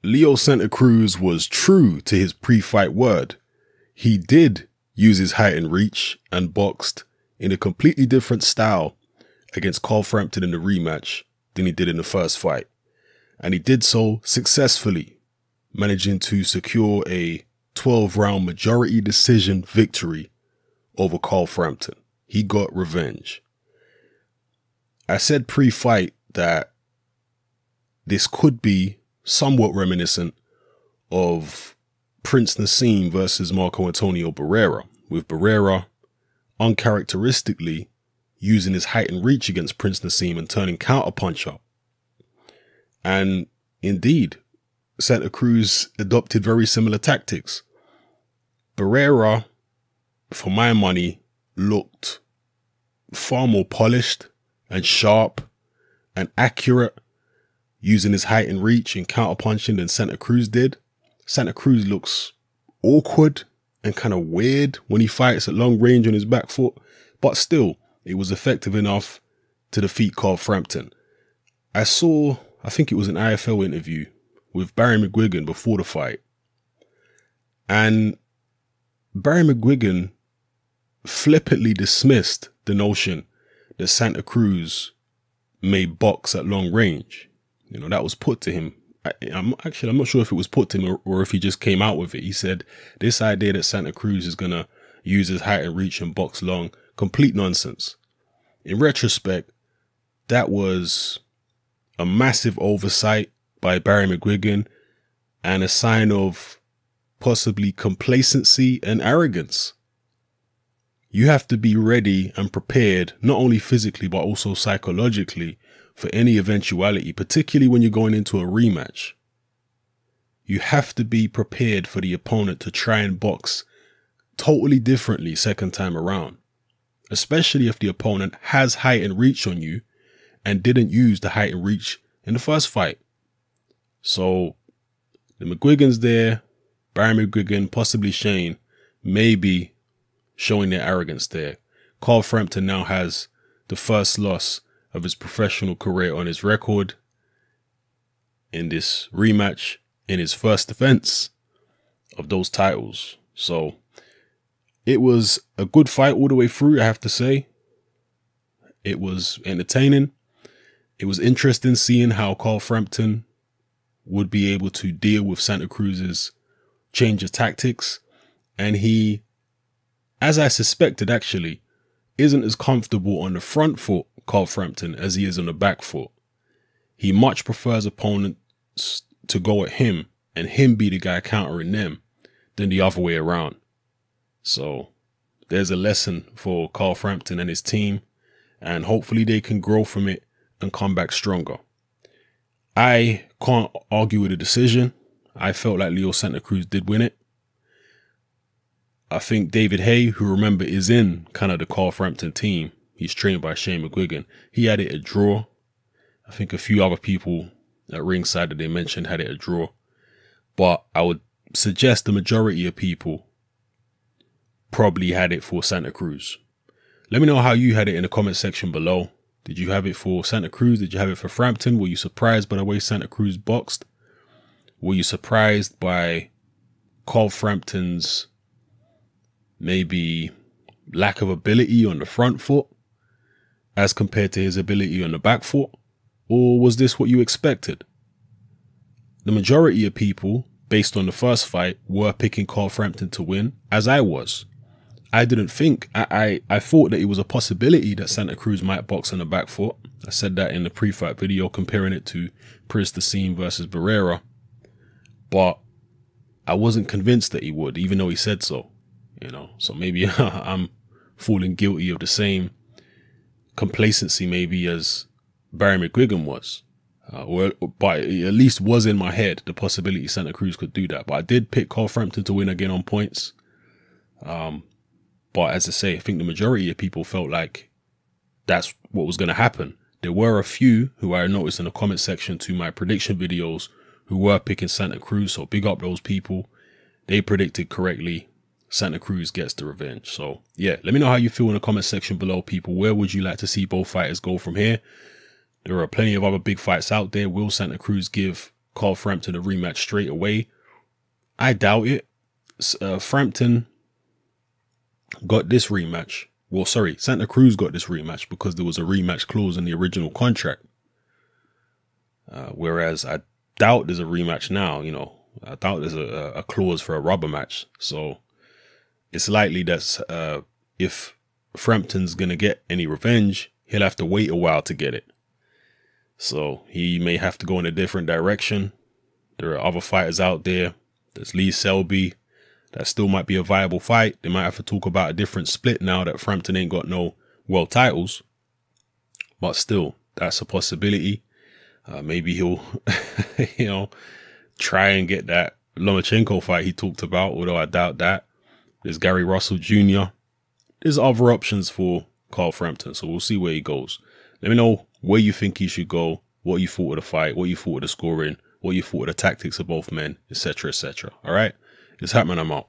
Leo Santa Cruz was true to his pre-fight word. He did use his height and reach and boxed in a completely different style against Carl Frampton in the rematch than he did in the first fight. And he did so successfully, managing to secure a 12-round majority decision victory over Carl Frampton. He got revenge. I said pre-fight that this could be somewhat reminiscent of Prince Nassim versus Marco Antonio Barrera, with Barrera uncharacteristically using his height and reach against Prince Nassim and turning counterpuncher. And indeed, Santa Cruz adopted very similar tactics. Barrera, for my money, looked far more polished and sharp and accurate using his height and reach and counterpunching than Santa Cruz did. Santa Cruz looks awkward and kind of weird when he fights at long range on his back foot, but still, it was effective enough to defeat Carl Frampton. I think it was an IFL interview with Barry McGuigan before the fight, and Barry McGuigan flippantly dismissed the notion that Santa Cruz may box at long range. You know, that was put to him. I'm not sure if it was put to him or if he just came out with it. He said this idea that Santa Cruz is going to use his height and reach and box long, complete nonsense. In retrospect, that was a massive oversight by Barry McGuigan and a sign of possibly complacency and arrogance. You have to be ready and prepared, not only physically, but also psychologically, for any eventuality, particularly when you're going into a rematch. You have to be prepared for the opponent to try and box totally differently second time around, especially if the opponent has height and reach on you and didn't use the height and reach in the first fight. So the McGuigan's there, Barry McGuigan, possibly Shane, maybe showing their arrogance there. Carl Frampton now has the first loss of his professional career on his record in this rematch, in his first defense of those titles. So it was a good fight all the way through, I have to say. It was entertaining. It was interesting seeing how Carl Frampton would be able to deal with Santa Cruz's change of tactics. And he, as I suspected actually, isn't as comfortable on the front foot, Carl Frampton, as he is on the back foot. He much prefers opponents to go at him and him be the guy countering them than the other way around. So there's a lesson for Carl Frampton and his team, and hopefully they can grow from it and come back stronger. I can't argue with the decision. I felt like Leo Santa Cruz did win it. I think David Hay, who remember is in kind of the Carl Frampton team, he's trained by Shane McGuigan, he had it a draw. I think a few other people at ringside that they mentioned had it a draw. But I would suggest the majority of people probably had it for Santa Cruz. Let me know how you had it in the comment section below. Did you have it for Santa Cruz? Did you have it for Frampton? Were you surprised by the way Santa Cruz boxed? Were you surprised by Carl Frampton's maybe lack of ability on the front foot as compared to his ability on the back foot? Or was this what you expected? The majority of people, based on the first fight, were picking Carl Frampton to win, as I was. I didn't think, I thought that it was a possibility that Santa Cruz might box on the back foot. I said that in the pre-fight video, comparing it to Prince Nassim versus Barrera. But I wasn't convinced that he would, even though he said so. You know, so maybe I'm falling guilty of the same complacency maybe as Barry McGuigan was. But it at least was in my head the possibility Santa Cruz could do that. But I did pick Carl Frampton to win again on points. But as I say, I think the majority of people felt like that's what was going to happen. There were a few who I noticed in the comment section to my prediction videos who were picking Santa Cruz. So big up those people. They predicted correctly. Santa Cruz gets the revenge. So yeah, let me know how you feel in the comment section below, people. Where would you like to see both fighters go from here? There are plenty of other big fights out there. Will Santa Cruz give Carl Frampton a rematch straight away. I doubt it. Frampton got this rematch. Well, sorry, Santa Cruz got this rematch because there was a rematch clause in the original contract. Whereas I doubt there's a rematch now, you know. I doubt there's a clause for a rubber match. So it's likely that if Frampton's going to get any revenge, he'll have to wait a while to get it. So he may have to go in a different direction. There are other fighters out there. There's Lee Selby. That still might be a viable fight. They might have to talk about a different split now that Frampton ain't got no world titles. But still, that's a possibility. Maybe he'll, you know, try and get that Lomachenko fight he talked about, although I doubt that. There's Gary Russell Jr. There's other options for Carl Frampton, so we'll see where he goes. Let me know where you think he should go, what you thought of the fight, what you thought of the scoring, what you thought of the tactics of both men, etc., etc. All right? It's happening. I'm out.